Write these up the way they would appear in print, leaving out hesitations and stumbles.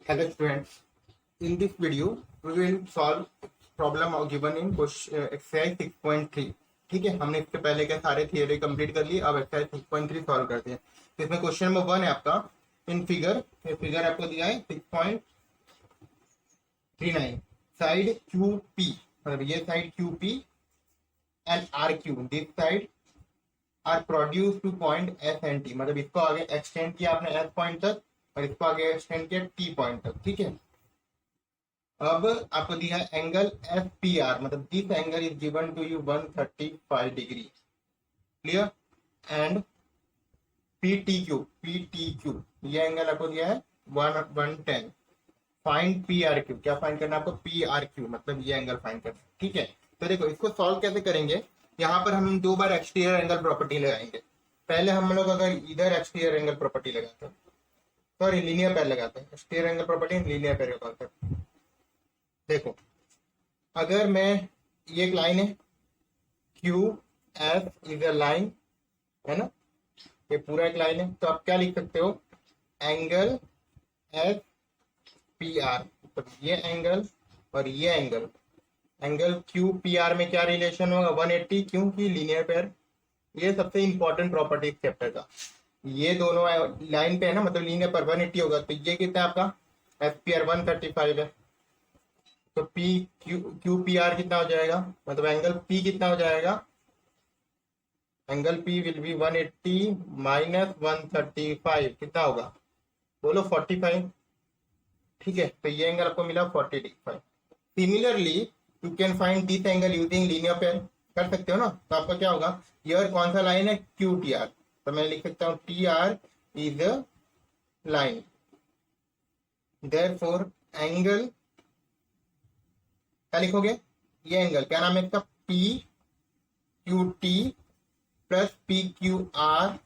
Hello students, in this video we will solve problem given in exercise 6.3। ठीक है, हमने इससे पहले के सारे थियरी कंप्लीट कर लिए। अब एक्सरसाइज 6.3 सॉल्व करते हैं। तो इसमें क्वेश्चन नंबर 1 है आपका इन फिगर आपको दिया है 6.39। साइड QP, मतलब ये side QP and RQ, this side are produce to point S and T, मतलब इसको आगे एक्सटेंड किया आपने S पॉइंट तक और इसको आगे एक्सटेंड किया T पॉइंट तक। ठीक है, अब आपको दिया है एंगल FPR, मतलब this angle is given to you 135 degree, clear. And PTQ, ये एंगल आपको दिया है 110। फाइंड PRQ, क्या फाइंड करना है आपको? PRQ, मतलब ये एंगल फाइंड करना है। ठीक है, तो देखो इसको सॉल्व कैसे करेंगे। यहाँ पर हम दो बार एक्सटीरियर एंगल प्रॉपर्टी लगाएंगे। पहले हम लोग अगर इधर एक्सटीरियर एंगल प्रॉपर्टी लगाते हैं, सॉरी लीनियर पेयर लगाते हैं, exterior angle property linear pair लगाते हैं। देखो अगर मैं, ये एक लाइन है QF इज अ लाइन, है ना, ये पूरा एक लाइन है, तो आप क्या लिख सकते हो? एंगल FPR, तो ये एंगल और ये एंगल QPR में क्या रिलेशन होगा? 180, क्योंकि लीनियर पेयर, ये सबसे इंपॉर्टेंट प्रॉपर्टी इस चैप्टर का। ये दोनों लाइन पे है ना, मतलब लीनियर पर 180 होगा, तो ये कितना है आपका? FPR 135 है, तो QPR कितना हो जाएगा? मतलब एंगल P कितना हो जाएगा? Angle P will be 180 minus 135, कितना होगा? बोलो 45। ठीक है, तो ये एंगल आपको मिला 45। Similarly you can find this angle using linear pair, कर सकते हो ना। तो आपका क्या होगा? ये कौन सा लाइन है? QTR, तो मैं लिख सकता हूँ TR is a line, therefore angle, क्या लिखोगे? ये एंगल क्या नाम है इसका? PQT plus PQR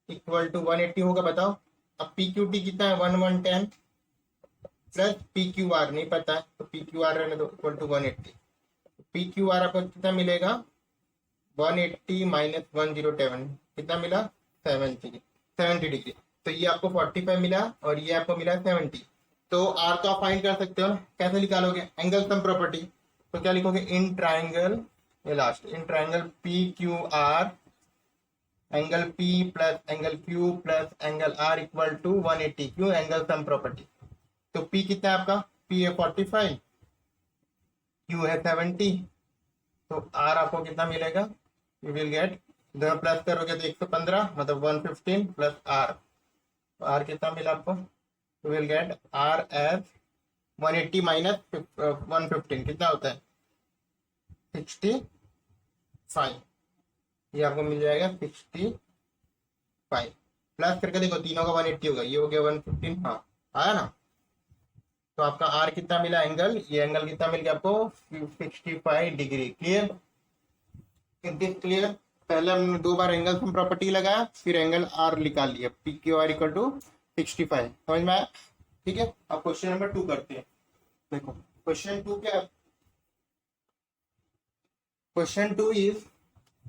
equal to 180 होगा, बताओ। अब PQT कितना है? 1110 प्लस PQR नहीं पता है, तो PQR रहने दो, इक्वल टू 180। PQR आपको कितना मिलेगा? 180 माइनस 107, कितना मिला? 70 डिग्री। तो ये आपको 45 मिला और ये आपको मिला 70। तो आर तो आप फाइंड कर सकते हो ना, कैसे निकालोगे? एंगल सम प्रॉपर्टी, तो क्या लिखोगे? इन ट्राइंगल, ये last, in triangle PQR angle P plus angle Q plus angle R equal to 180, क्यों? Angle sum property. तो P कितना है आपका? P है 45, Q है 70, तो R आपको कितना मिलेगा? यू विल गेट, दोनों प्लस करोगे तो 115, मतलब 115 प्लस R, तो R कितना मिला आपको? You will get R as 180 minus 115, कितना होता है? 65, ये आपको मिल जाएगा 65। प्लस करके देखो, तीनों का 180 होगा, ये हो गया 115, हाँ आया ना। तो आपका आर कितना मिला? एंगल, ये एंगल कितना मिल गया आपको? 65 डिग्री। क्लियर? This clear? पहले हमने दो बार एंगल सम प्रॉपर्टी लगाया, फिर एंगल आर निकाल लिया, PQR इक्वल टू 65। समझ में आया? ठीक है, अब क्वेश्चन नंबर 2 करते हैं। देखो क्वेश्चन 2 क्या? क्वेश्चन 2 इज,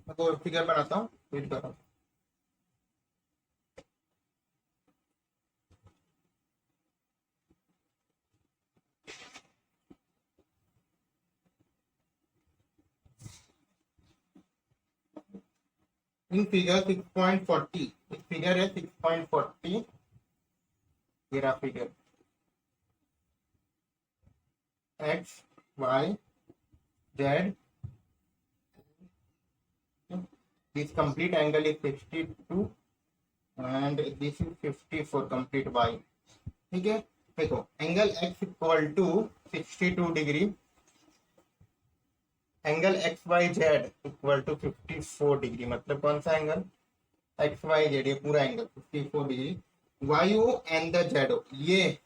मैं फिगर बनाता हूँ, वेट कर रहा हूँ। इन फिगर 6.40, फिगर है 6.40, मेरा figure X Y Z, this complete angle is 62 and this is 54 complete Y। ठीक है, देखो angle X equal to 62 degree, angle XYZ equal to 54 degree, मतलब कौन सा एंगल? XYZ, ये पूरा angle 54 degree. YO and the ZO, ये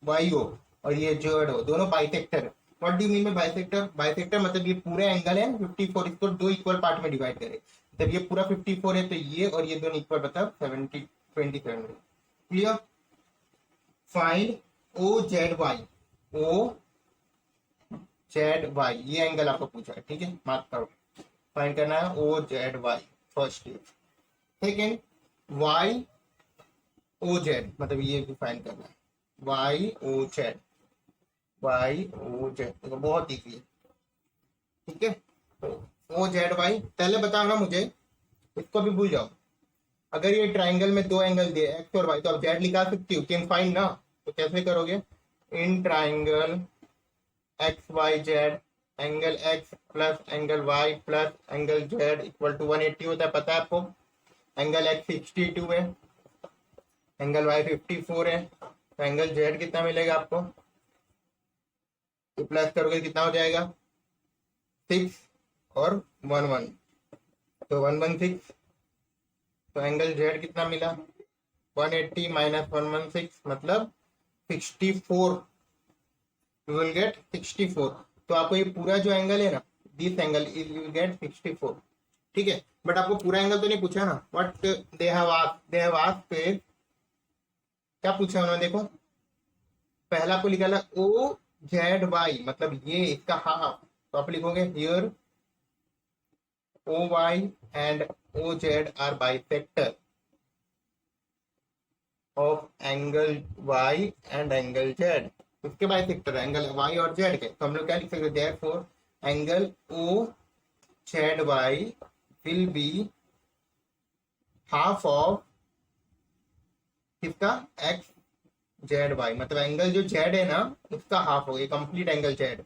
YO और ये ZO दोनों बाइसेक्टर है। What do you mean by bisector? Bisector मतलब ये पूरा एंगल है 54, इसको दो इक्वल पार्ट में डिवाइड करें। जब ये पूरा 54 है तो ये और ये दोनों इक्वल, मतलब 27। क्लियर? फाइंड OZY, OZY, ये एंगल आपको पूछा है। ठीक है, मार्क करो, फाइंड करना है OZY first stage. Second YOZ, मतलब ये भी फाइंड करना है। Y O Z, Y O Z, देखो बहुत इजी है। ठीक है, तो ओ जेड वाई पहले बताओ ना मुझे, इसको भी भूल जाओ। अगर ये ट्राइंगल में दो एंगल दिए एक्स और वाई, तो आप जेड निकाल सकती हो, कैन फाइंड ना। तो कैसे करोगे, in triangle X Y Z, angle X plus angle Y plus angle Z equal to 180 होता है, पता है आपको। एंगल एक्स 62 है, एंगल वाई 54 है, तो एंगल जेड कितना मिलेगा आपको, तो प्लस करोगे कितना हो जाएगा 6 और 1 1, तो 116। तो एंगल जेड कितना मिला 180 माइनस 116 मतलब 64, यू विल गेट 64। तो आपको ये पूरा जो एंगल है ना, this angle is you will gate 64। ठीक है, बट आपको पूरा एंगल तो नहीं पूछा ना, व्हाट दे हैव आस्क्ड, क्या पूछा उन्होंने, देखो पहला आपको निकाला ओ जेड वाई, मतलब ये इसका हाफ, तो आप लिखोगे here O Y and O Z are bisector of angle Y and angle Z. उसके बाइसेक्टर एंगल वाई और जेड के, तो हम लोग क्या लिख सकते हैं, therefore angle O Z Y will be half of किसका, एक्स जेड वाई, मतलब एंगल जो जेड है ना उसका हाफ हो गया, कंप्लीट एंगल जेड।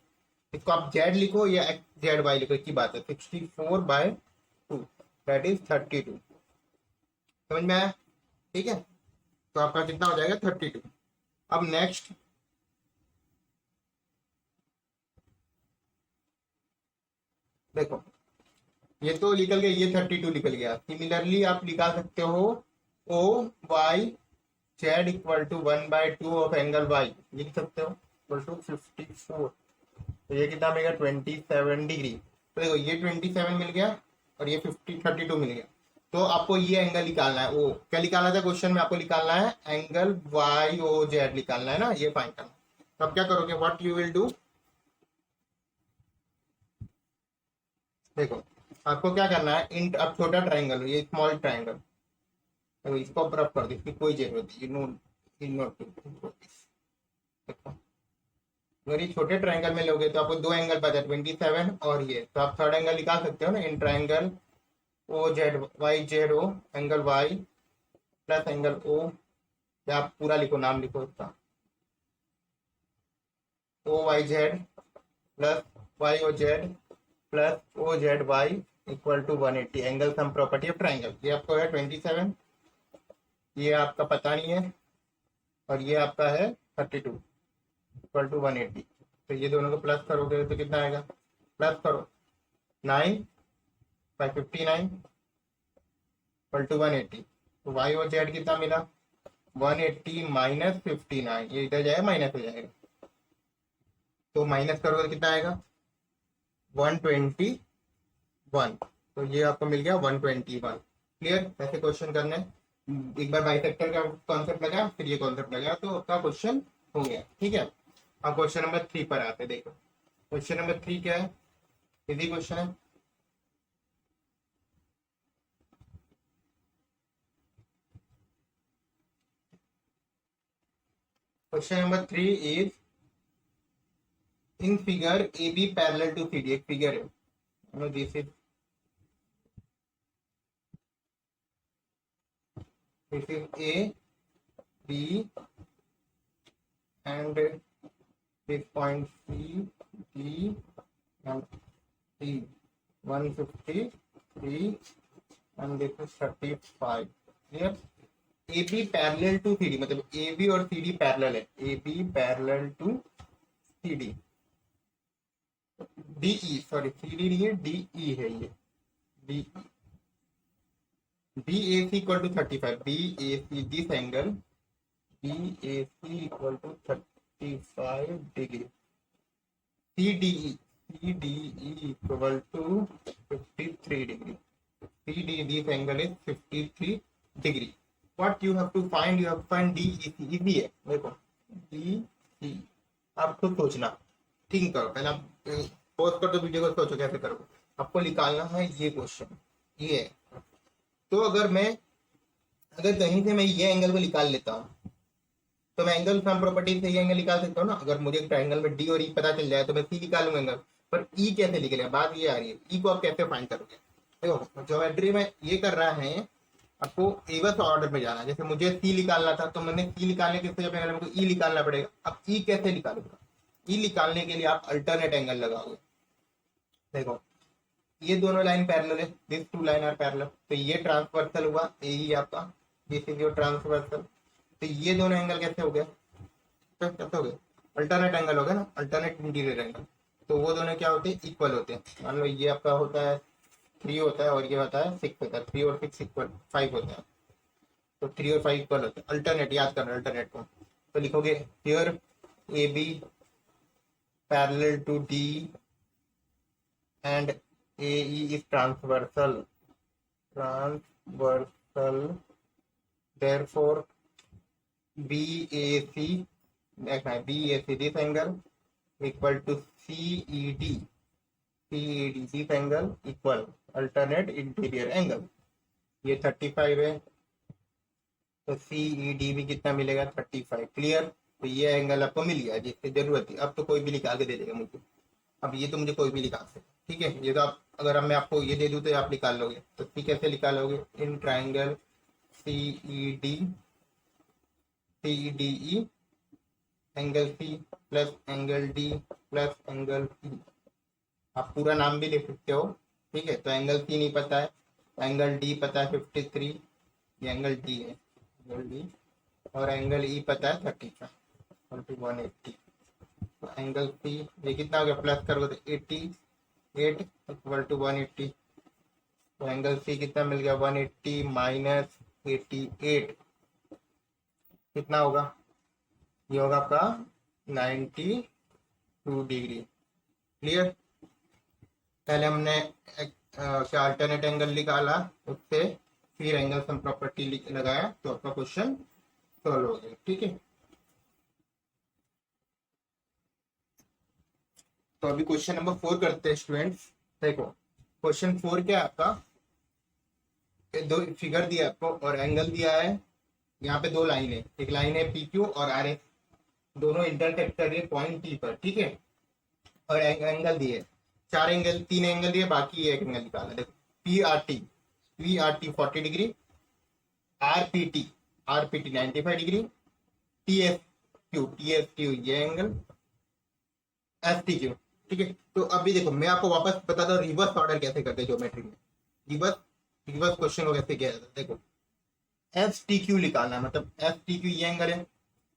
इसको आप जेड लिखो या एक्स जेड वाई लिखो, एक ही बात है, 64/2 दैट इज 32। समझ में आया, ठीक है। तो आपका कितना हो जाएगा 32। अब नेक्स्ट देखो, ये तो निकल गया, ये 32 निकल गया। सिमिलरली आप निकाल सकते हो O Y Z equal to 1/2 of angle Y, लिख सकते हो इक्वल टू 54। तो ये कितना मिलेगा 27 डिग्री। तो देखो ये 27 मिल गया और ये 32 मिल गया। तो आपको ये एंगल निकालना है, ओ क्या निकालना था क्वेश्चन में, आपको निकालना है एंगल वाई ओ जेड निकालना है ना, ये फाइंड करना। तो अब क्या करोगे, व्हाट यू विल डू, देखो आपको क्या करना है, इन अब छोटा ट्राइंगल, ये स्मॉल ट्राइंगल, तो इसको रफ कर दो, इसकी कोई जरूरत नहीं, यू नोट टू। देखो अगर ये छोटे ट्राइंगल में लोगे तो आपको दो एंगल बचा 27 और ये, तो आप थर्ड एंगल निकाल सकते हो ना, in triangle O Z Y Z O, angle Y plus angle O, या आप पूरा लिखो, नाम लिखो उसका, O Y Z plus Y O Z plus O Z Y equal to 180, angle sum property of triangle. ये आपको है 27, ये आपका पता नहीं है, और ये आपका है 32 इक्वल टू 180। तो ये दोनों को प्लस करोगे तो कितना आएगा, प्लस करो 9/59 इक्वल टू 180। तो वाई और जेड कितना मिला 180 माइनस 59, ये इधर जाएगा माइनस हो जाएगा, तो माइनस करोगे तो कितना आएगा 121। तो ये आपको मिल गया 121। क्लियर, ऐसे क्वेश्चन करने, एक बार बाइसेक्टर का कॉन्सेप्ट लगा फिर ये कॉन्सेप्ट लगा, तो आपका क्वेश्चन हो गया। ठीक है, अब क्वेश्चन नंबर 3 पर आते हैं। देखो क्वेश्चन नंबर 3 क्या है, इजी क्वेश्चन है। Question number 3 is in figure A B parallel to C D, एक फिगर है, this is A B and this point C D and C 153 and this is 35। Clear, A B parallel to C D, मतलब A B और C D parallel है, A B parallel to C D, D E, sorry C D नहीं है, D E है ये, D B A C equal to 35, B A C this angle B A C equal to 35 degree, C D E equal to 53 degree, C D this angle is 53 degree. What you have to find, you have to find D E C, easy है। देखो D C, आप खुद सोचना, think करो पहले, आप pause कर दो वीडियो को, सोचो कैसे करोगे। आपको निकालना है ये क्वेश्चन, ये है। तो अगर कहीं से मैं ये एंगल को निकाल लेता हूं, तो मैं एंगल सम प्रॉपर्टी से ये एंगल निकाल सकता हूँ ना। अगर मुझे ट्राइंगल में डी और ई पता चल जाए तो मैं सी निकालूंगा एंगल। पर ई कैसे निकलेगा, बात ये आ रही है, ई को आप कैसे फाइंड करोगे। देखो ज्योमेट्री में ये कर रहा है, आपको रिवर्स ऑर्डर में जाना है। जैसे मुझे सी निकालना था तो मैंने सी निकालने के लिए पहले मुझे ई निकालना पड़ेगा। अब ई कैसे निकालूंगा, ई निकालने के लिए आप अल्टरनेट एंगल लगाओगे। देखो ये दोनों लाइन पैरेलल है, this two line are parallel, तो ये ट्रांसवर्सल हुआ, यही आपका दिस इज योर ट्रांसवर्सल। तो ये दोनों एंगल कैसे हो गए, तो कैसे हो गए, अल्टरनेट एंगल हो गया ना, अल्टरनेट इंटीरियर एंगल। तो वो दोनों क्या होते हैं, इक्वल होते हैं। मान लो ये आपका होता है 3 होता है और ये होता है 6 होता है, 3 और 6 इक्वल 5 होता है। तो 3 और 5 इक्वल होते हैं, अल्टरनेट याद करना अल्टरनेट को। तो लिखोगे here A B parallel to D and AE is transversal. Therefore, BAC, this angle equal to CED. This angle equal alternate interior angle. ये 35 है, तो CED भी कितना मिलेगा, 35। क्लियर। तो ये एंगल आपको मिल गया जिसकी जरूरत थी। अब तो कोई भी निकाल के दे देगा मुझे। अब ये तो मुझे कोई भी निकाल सकता, ठीक है। ये तो आप, अगर मैं आपको ये दे दूं तो आप निकाल लोगे। तो सी कैसे निकालोगे, in triangle CED angle C plus angle D plus angle E. आप पूरा नाम भी लिख सकते हो, ठीक है। तो एंगल सी नहीं पता है, एंगल डी पता है 53, ये एंगल डी है, एंगल डी। और एंगल ई पता है 35, 180। तो एंगल सी ये कितना हो गया, प्लस करोगे तो 88 इक्वल टू 180। तो एंगल सी कितना मिल गया, 180 माइनस 88 कितना होगा, ये होगा आपका 92 डिग्री। क्लियर। पहले हमने क्या अल्टरनेट एंगल निकाला, उससे फिर एंगल सम प्रॉपर्टी लगाया, तो आपका क्वेश्चन सॉल्व हो गया, ठीक है। तो अभी क्वेश्चन नंबर 4 करते हैं स्टूडेंट्स। देखो क्वेश्चन 4 क्या है आपका, दो फिगर दिया आपको और एंगल दिया है। यहाँ पे दो लाइन है, एक लाइन है PQ और RS, दोनों इंटरसेक्ट कर रही है पॉइंट T पर, ठीक है। और एंगल दिए 4 एंगल, 3 एंगल दिए, बाकी एक एंगल निकाला। देखो PRT 40 degree, RPT 95 degree, TSQ ये एंगल, STQ, ठीक है। तो अभी देखो मैं आपको वापस बताता हूँ रिवर्स ऑर्डर कैसे करते हैं ज्योमेट्री में। रिवर्स क्वेश्चन को कैसे किया जाता है। देखो STQ निकालना, मतलब STQ ये एंगल है।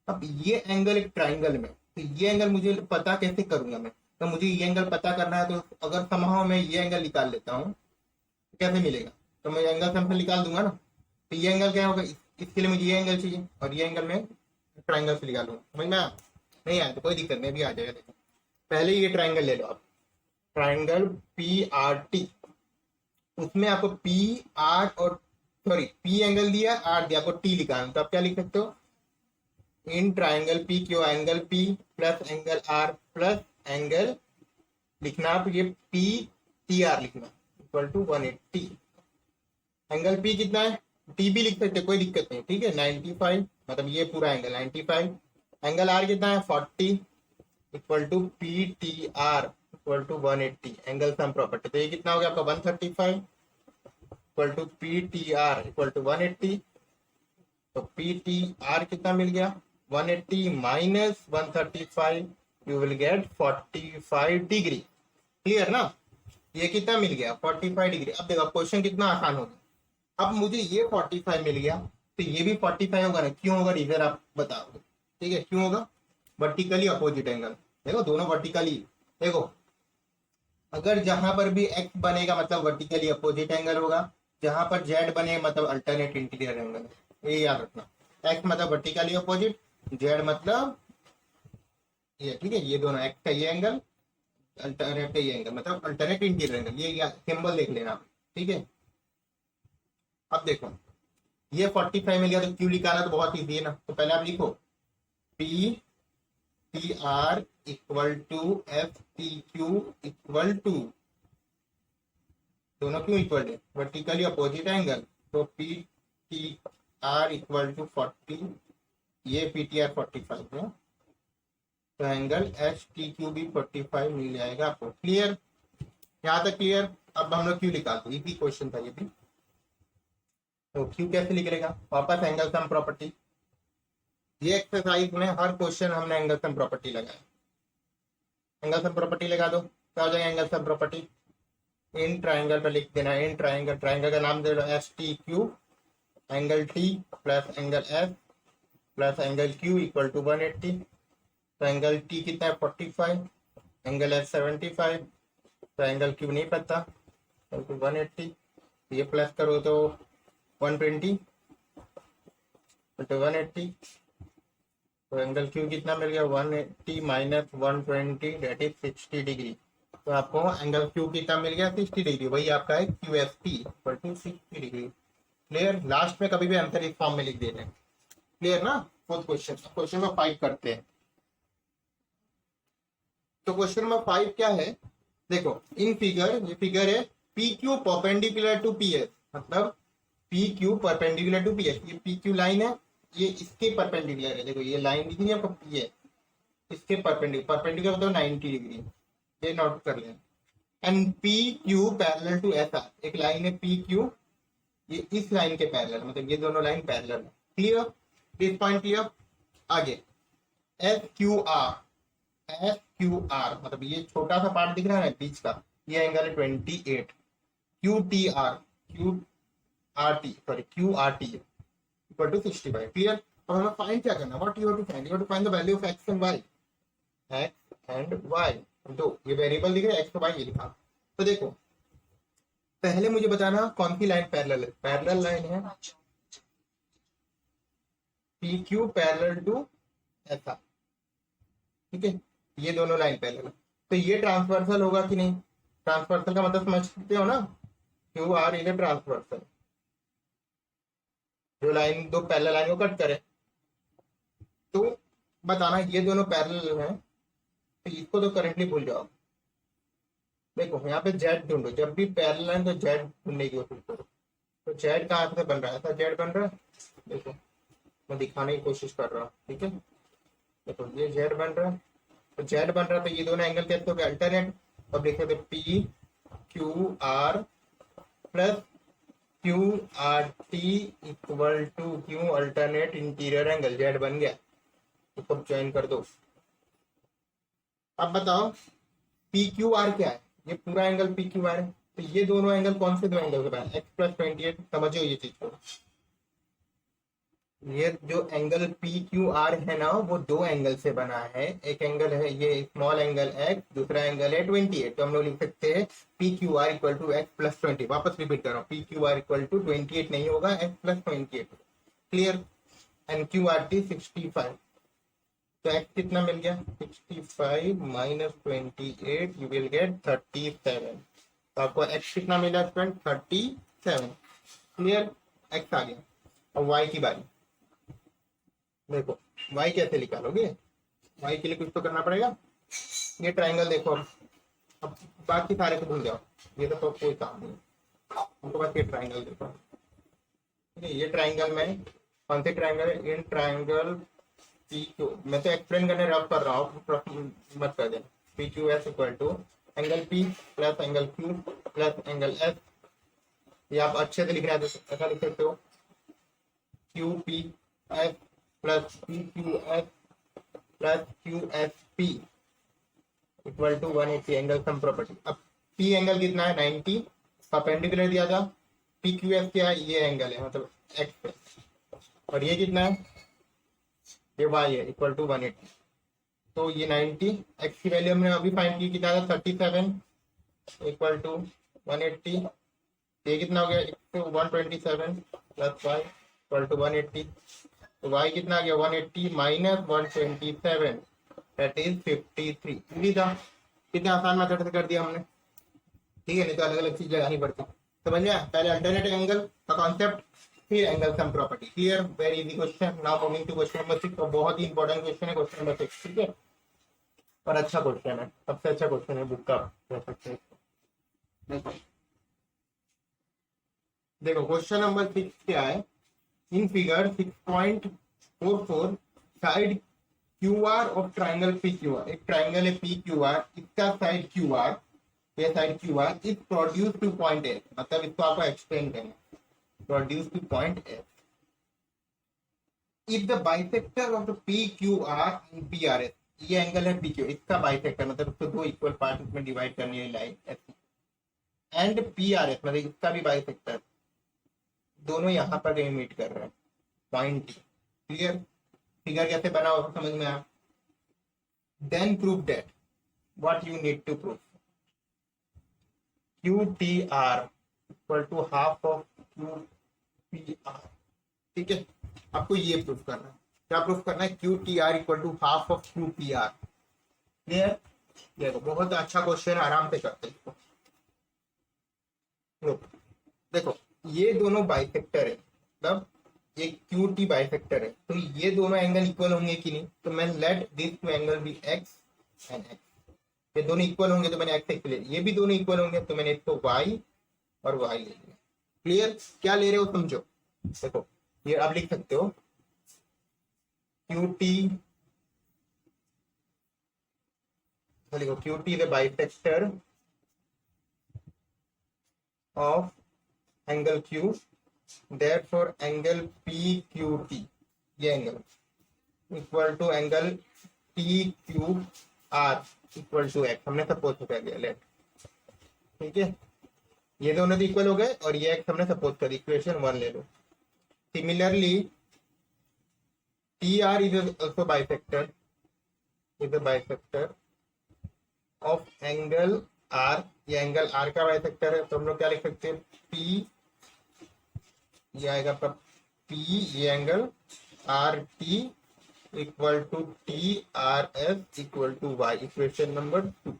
अब ये एंगल एक ट्राइंगल में, तो ये एंगल मुझे पता कैसे करूंगा मैं, तो मुझे ये एंगल पता करना है। तो अगर समहाउ मैं ये एंगल निकाल लेता हूँ तो कैसे मिलेगा, तो मैं एंगल सम से निकाल दूंगा ना। तो ये एंगल क्या होगा, इसके लिए मुझे ये एंगल चाहिए और ये एंगल मैं ट्राइंगल से निकालूंगा। समझ में नहीं आया तो कोई दिक्कत नहीं, भी आ जाएगा। देखो पहले ये ट्राइंगल ले लो आप, ट्राइंगल PRT, उसमें आपको P एंगल दिया, R दिया, आपको T लिखा, तो आप क्या लिख सकते हो, in triangle PQ angle P plus angle R plus angle लिखना आप ये PTR लिखना इक्वल टू 180। एंगल P कितना है, T भी लिख सकते, कोई दिक्कत नहीं, ठीक है। 95 मतलब ये पूरा एंगल 95। एंगल R कितना है 40 equal to PTR equal to 180, angle sum property. तो ये कितना हो गया आपका 135 equal to PTR equal to 180। तो PTR कितना मिल गया, 180 minus 135, you will get 45 degree. Clear ना, ये कितना मिल गया 45 डिग्री। अब देखो क्वेश्चन कितना आसान हो गया। अब मुझे ये 45 मिल गया तो ये भी 45 होगा ना, क्यों होगा रीजन आप बताओगे, ठीक है। क्यों होगा, वर्टिकली अपोजिट एंगल। देखो दोनों वर्टिकली, देखो अगर जहां पर भी x बनेगा मतलब वर्टिकली अपोजिट एंगल होगा, जहां पर z बने मतलब अल्टरनेट इंटीरियर एंगल, ये याद रखना। x मतलब वर्टिकली अपोजिट, z मतलब ये, ठीक है। ये दोनों x का ये एंगल, अल्टरनेट का ये एंगल, मतलब अल्टरनेट इंटीरियर एंगल, ये सिंबल देख लेना, ठीक है। अब देखो ये 45 मिल गया, तो क्यू निकालना तो बहुत ईजी है ना। तो पहले आप लिखो PR equal to STQ equal to, दोनों क्यों इक्वल है, वर्टिकली अपोजिट एंगल। तो PTR इक्वल टू 40 ये पीटीआर 45 है, तो एंगल एच टी क्यू भी 45 मिल जाएगा आपको। क्लियर, यहाँ तक क्लियर। अब हम लोग क्यू निकालते, एक ही क्वेश्चन था ये भी। तो क्यू कैसे निकलेगा, वापस एंगल सम प्रॉपर्टी। ये एक्सरसाइज में हर क्वेश्चन हमने एंगल सम प्रॉपर्टी लगाया। एंगल सम प्रॉपर्टी लगा दो, क्या हो जाएगा angle sum property. In triangle पर लिख देना, इन ट्राइंगल, ट्राइंगल का नाम दे दो S T Q, angle T plus angle S plus angle Q equal to 180। तो एंगल टी कितना है 45, एंगल एस 75, तो एंगल क्यू नहीं पता, तो 180। ये प्लस करो तो 120 तो 180। तो एंगल क्यू कितना मिल गया 180 माइनस 120 डेट इज 60 डिग्री। तो आपको एंगल क्यू कितना मिल गया 60 डिग्री, वही आपका है Q S T equal to 60 degree. Clear, last में कभी भी आंसर इस फॉर्म में लिख देना। क्लियर ना। फोर्थ क्वेश्चन, क्वेश्चन नंबर 5 करते हैं। तो क्वेश्चन नंबर 5 क्या है, देखो इन फिगर, ये फिगर है P Q perpendicular to P S, मतलब P Q perpendicular to P S. ये पी क्यू लाइन है, ये इसके परपेंडिकुलर है। देखो ये लाइन दिख रही है आपको, पी है इसके परपेंडिकुलर, परपेंडिकुलर मतलब 90 डिग्री, ये नोट कर लें। And P Q parallel to S R, एक लाइन है पी क्यू, ये इस लाइन के पैरेलल, मतलब ये दोनों लाइन पैरेलल है। Clear, this point clear. आगे S Q R, S Q R मतलब ये छोटा सा पार्ट दिख रहा है बीच का, ये एंगल है 28। Q T R, Q R T sorry Q R T equal to 65। Clear. अब हमें फाइंड क्या करना, what you have to find, you have to find the value of X and Y, X and Y. दो ये variable दिख रहे हैं, x और वाई ये लिखा। तो देखो पहले मुझे बताना कौन सी लाइन पैरेलल है। पैरेलल लाइन है P Q parallel to S R, ठीक है, ये दोनों लाइन पैरेलल है। तो ये ट्रांसवर्सल होगा कि नहीं, ट्रांसवर्सल का मतलब समझते हो ना, Q R is a transversal, जो लाइन दो पैरेलल लाइन को कट करे। तो बताना ये दोनों पैरेलल हैं, तो इसको तो करंटली भूल जाओ। देखो यहाँ पे जेड ढूंढो, जब भी पैरेलल है तो जेड ढूंढने की कोशिश करो। तो जेड कहाँ से बन रहा है, ऐसा जेड बन रहा है, देखो मैं दिखाने की कोशिश कर रहा हूँ, ठीक है। देखो ये जेड बन रहा है, तो जेड बन रहा है, तो ये दोनों एंगल कैसे हो गए अल्टरनेट। अब लिख सकते P Q R plus Q R T equal to Q alternate interior angle, Z बन गया। तो ज्वाइन कर दो। अब बताओ पी क्यू आर क्या है, ये पूरा एंगल पी क्यू आर है। तो ये दोनों एंगल कौन से दो एंगल के बने, एक्स प्लस 28, समझो ये चीज को। ये जो एंगल पी क्यू आर है ना, वो दो एंगल से बना है। एक एंगल है ये स्मॉल एंगल एक्स, दूसरा एंगल है 28। तो हम लोग लिख सकते हैं P Q R equal to X plus 20। वापस रिपीट कर रहा हूँ, P Q R equal to 28 नहीं होगा, X plus 28। Clear. And Q R T 65। तो एक्स कितना मिल गया 65 माइनस 28, यू विल गेट 37। तो आपको एक्स कितना मिला स्टूडेंट 37। क्लियर, एक्स आ गया। अब वाई की बारी। देखो वाई कैसे निकालोगे, वाई के लिए कुछ तो करना पड़ेगा। ये ट्राइंगल देखो, अब बाकी सारे को भूल जाओ, ये तो कोई काम नहीं, हमको बस ये ट्राइंगल देखो। ठीक है, ये ट्राइंगल में कौन से ट्राइंगल है, इन ट्राइंगल पी क्यू, मैं तो एक्सप्लेन करने रफ कर रहा हूँ, मत कर देना। P Q S equal to angle P plus angle Q plus angle S. ये आप अच्छे से लिखना है, ऐसा लिख सकते हो Q P S plus P Q S plus Q S P equal to 180 angle sum property. अब पी एंगल कितना है 90, परपेंडिकुलर दिया था। पी क्यू एस क्या है, ये एंगल है मतलब एक्स पे, और ये कितना है, ये वाई है इक्वल टू 180। तो ये 90, एक्स की वैल्यू हमने अभी फाइंड की, कितना था 37 इक्वल टू 180। ये कितना हो गया 127 प्लस वाई इक्वल टू 180। तो y कितना आ गया 180 माइनस 127 दैट इज 53। इजी था, कितना आसान मेथड से कर दिया हमने, ठीक है। नहीं तो अलग अलग चीज लगानी पड़ती। समझ में, पहले अल्टरनेटिव एंगल का कॉन्सेप्ट, फिर angle sum property. Clear, very easy question. Now moving to question number 6। बहुत ही इंपॉर्टेंट क्वेश्चन है क्वेश्चन नंबर 6, ठीक है, और अच्छा क्वेश्चन है, सबसे अच्छा क्वेश्चन है बुक का, कह सकते हैं। देखो क्वेश्चन नंबर 6 क्या है, in figure 6.44 side Q R of triangle P Q are, एक ट्राइंगल है पी क्यू आर, इसका साइड क्यू आर, ये side Q R is produce to point A, मतलब इसको आपको एक्सप्लेन करना, produce to point A. If the bisector of the P Q are and P R S, ये angle है P Q, इसका bisector मतलब उसको दो इक्वल पार्ट में डिवाइड करनी है लाइन ऐसी, एंड पी आर एस मतलब इसका भी बाइसेक्टर, दोनों यहाँ पर कहीं मीट कर रहे हैं पॉइंट। क्लियर? फिगर कैसे बना होगा समझ में आया? Then prove that what you need to prove, Q T R equal to half of Q P R. ठीक है, आपको ये प्रूफ करना है। क्या प्रूफ करना है? Q T R equal to half of Q P R. Clear? देखो बहुत अच्छा क्वेश्चन, आराम से करते हैं। देखो ये दोनों बाइसेक्टर है, मतलब एक क्यू टी बाइसेक्टर है, तो ये दोनों एंगल इक्वल होंगे कि नहीं? तो मैं let this two angle be X and X, ये दोनों इक्वल होंगे तो मैंने एक्स एक्स ले लिया, ये भी दोनों इक्वल होंगे तो मैंने इसको वाई और वाई ले लिया। क्लियर? क्या ले रहे हो समझो। देखो ये आप लिख सकते हो क्यू टी, लिखो Q T the bisector of angle Q, therefore angle P Q T, ये angle equal to angle T Q R equal to X, हमने सपोज कर दिया लेट। ठीक है, ये दोनों तो इक्वल हो गए और ये एक्स हमने सपोज कर, इक्वेशन 1 ले लो। Similarly T R is also bisector, is a bisector of angle R, ये एंगल आर का बाइसेक्टर है, तो हम लोग क्या लिख सकते हैं? पी, ये आएगा आपका पी, ये angle R T equal to T R S equal to Y, equation number 2।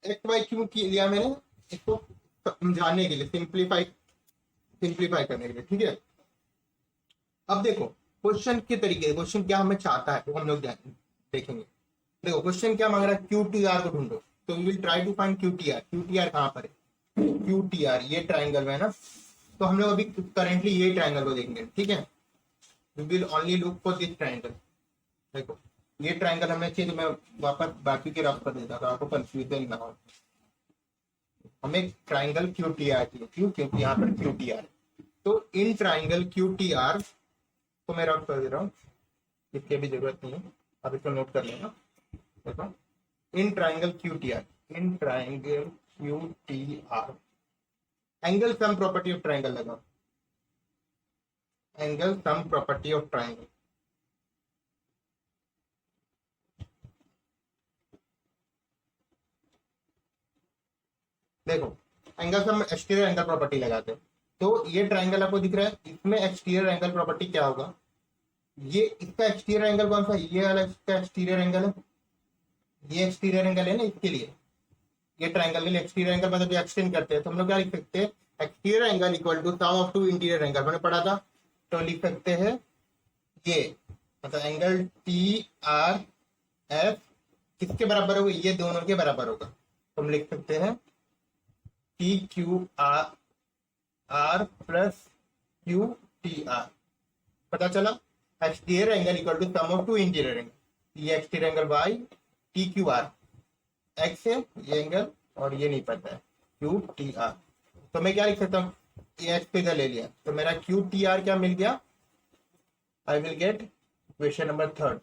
X Y क्यों लिया मैंने? इसको समझाने के लिए, सिंप्लीफाई करने के लिए। ठीक है, अब देखो क्वेश्चन के तरीके, क्वेश्चन क्या हमें चाहता है वो हम लोग देखेंगे। देखो क्वेश्चन क्या मांग रहा है? क्यू टी आर को ढूंढो, तो we will try to find Q T R. Q T R कहाँ पर है? क्यू टी आर ये ट्राइंगल में है ना, तो हम लोग अभी करेंटली ये ट्राइंगल को देखेंगे। ठीक है, we will only look for this triangle. देखो ये ट्राइंगल हमें चाहिए, तो मैं वापस बाकी के रफ कर देता था, आपको कंफ्यूजन ना हो। हमें ट्राइंगल क्यू टी आर चाहिए, क्यों? क्योंकि यहाँ पर क्यू टी आर, तो इन ट्राइंगल क्यू टी आर को मैं रफ कर दे रहा हूँ, इसकी भी जरूरत नहीं है, आप इसको नोट कर लेना। देखो in triangle Q T R, in triangle Q T R, angle sum property of triangle लगा, angle sum property of triangle. देखो angle sum exterior angle property लगाते हैं, तो ये ट्राइंगल आपको दिख रहा है, इसमें एक्सटीरियर एंगल प्रॉपर्टी क्या होगा? ये इसका एक्सटीरियर एंगल कौन सा? ये वाला इसका एक्सटीरियर एंगल है, ये एक्सटीरियर एंगल है ना, इसके लिए ये ट्राइंगल के लिए एक्सटीरियर एंगल मतलब एक्सटेंड करते हैं, तो हम लोग क्या लिख सकते हैं? Exterior angle equal to sum of two interior angle, मैंने पढ़ा था, तो लिख सकते हैं ये मतलब एंगल टी आर एफ किसके बराबर होगा? ये दोनों के बराबर होगा, तो हम लिख सकते हैं T Q R R plus Q T R. पता चला? Exterior angle equal to sum of two interior angle, ये exterior angle by T Q R, X है ये एंगल और ये नहीं पता है क्यू टी आर, तो मैं क्या लिख सकता हूँ? ये एक्स पे इधर ले लिया, तो मेरा क्यू टी आर क्या मिल गया? I will get equation number 3।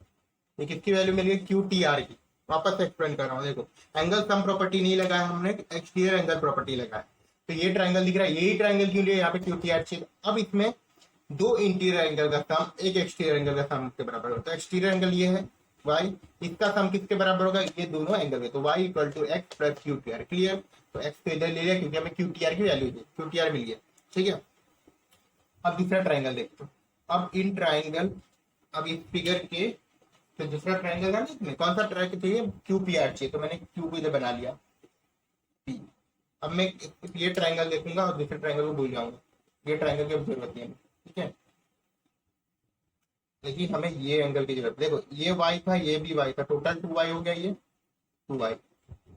ये किसकी वैल्यू मिल गई? क्यू टी आर की। वापस से एक्सप्लेन कर रहा हूँ, देखो एंगल सम प्रॉपर्टी नहीं लगाया हमने, एक्सटीरियर एंगल प्रॉपर्टी लगाया, तो ये ट्राइंगल दिख रहा है, यही ट्राइंगल क्यों लिया? यहाँ पे क्यू टी आर चाहिए। अब इसमें दो इंटीरियर एंगल का सम एक एक्सटीरियर एंगल का सम के बराबर होता है। एक्सटीरियर एंगल ये है y, इसका सम किसके बराबर होगा? ये दोनों एंगल के, तो y equal to X plus Q T R. Clear? तो x को इधर ले लिया क्योंकि हमें क्यू टी आर की वैल्यू दी, क्यू टी आर मिल गया। ठीक है, अब दूसरा ट्राइंगल देखते हो। अब इन ट्राइंगल, अब इस फिगर के तो दूसरा ट्राइंगल है ना, कौन सा ट्राइंगल चाहिए? क्यू पी आर चाहिए, तो मैंने क्यू को इधर बना लिया P। अब मैं ये ट्राइंगल देखूंगा और दूसरे ट्राइंगल को भूल जाऊंगा, ये ट्राइंगल की जरूरत नहीं है। ठीक है, लेकिन हमें ये एंगल की जरूरत। देखो ये y था, ये भी y था, टोटल 2y हो गया, ये 2y,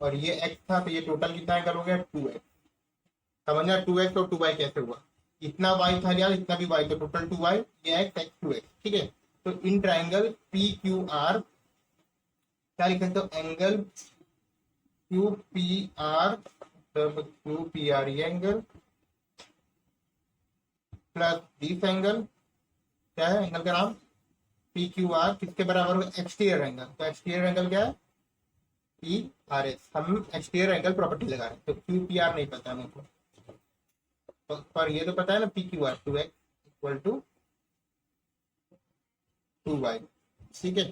और ये x था, तो ये टोटल कितना एंगल हो गया? 2x। समझना 2x और 2y कैसे हुआ? इतना y था यार, इतना भी y, तो टोटल 2y, ये x x 2x। ठीक है, तो in triangle P Q are क्या लिख सकते हो, angle Q P are, Q P are ये एंगल प्लस दिस एंगल, क्या है एंगल का नाम, पी क्यू आर, किसके बराबर होगा, एक्सटीरियर एंगल। तो एक्सटीरियर एंगल क्या है, पी आर एस। हम एक्सटीरियर एंगल प्रॉपर्टी लगा रहे हैं, तो क्यू पी आर नहीं पता है मुझको, पर ये तो पता है ना, P Q R 2x equal to 2y। ठीक है,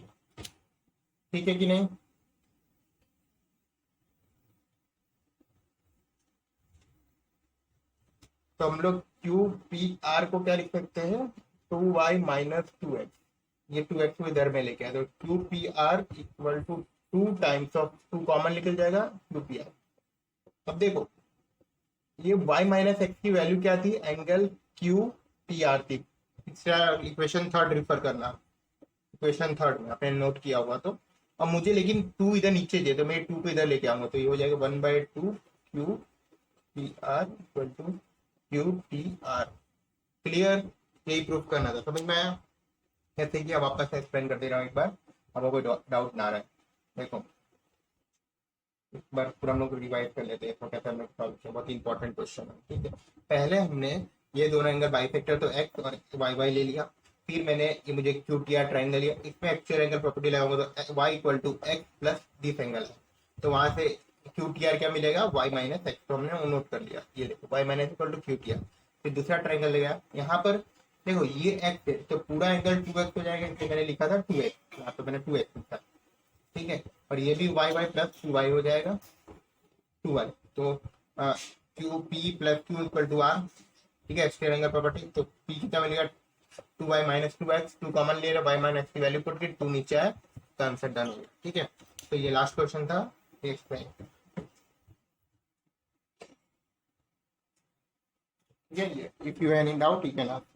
ठीक है कि नहीं। तो हम लोग क्यू पी आर को क्या लिख सकते हैं, 2y माइनस 2x, ये 2x को इधर में लेके आए तो Q P R equal to 2 times of 2 common निकल जाएगा क्यू पी आर। अब देखो ये y माइनस एक्स की वैल्यू क्या थी, एंगल क्यू पी आर थी। इक्वेशन थर्ड रिफर करना, इक्वेशन थर्ड में आपने नोट किया होगा तो। अब मुझे लेकिन 2 इधर नीचे दे तो मैं 2 को इधर लेके आऊंगा, तो ये हो जाएगा 1/2 Q P R equal to Q T R. Clear, यही प्रूफ करना था, समझ में आया। ऐसे कि अब वापस एक्सप्लेन कर दे रहा हूँ एक बार, अब कोई डाउट ना रहे। देखो एक बार पूरा हम लोग रिवाइज कर लेते हैं, तो कैसे हम लोग सॉल्व किया, बहुत इंपॉर्टेंट क्वेश्चन है। ठीक है, पहले हमने ये दोनों एंगल बाइसेक्टर तो एक्स और वाई वाई ले लिया, फिर मैंने ये मुझे क्यू टी आर ट्राइंगल लिया, इसमें एक्चुअल एंगल प्रॉपर्टी लगाऊंगा तो Y equal to X plus this angle है, तो वहां से क्यू टी आर क्या मिलेगा, वाई माइनस एक्स, तो हमने वो नोट कर लिया, ये देखो Y minus equal to Q T R. फिर दूसरा ट्राइंगल लेगा, यहाँ पर देखो ये एक्स है तो पूरा एंगल 2x हो जाएगा, इसलिए मैंने लिखा था 2x, यहाँ पे मैंने 2x लिखा, ठीक है। और ये भी वाई वाई प्लस 2y हो जाएगा, 2y, तो Q P plus Q equal to R. ठीक है, एक्सटीरियर एंगल प्रॉपर्टी, तो पी कितना मिलेगा, 2y माइनस 2x, 2 कॉमन ले रहा, y माइनस की वैल्यू पुट की, 2 नीचे आया तो आंसर डन हो गया। ठीक है, तो ये लास्ट क्वेश्चन था, एक्सप्लेन। ठीक है, if you have any doubt you can ask.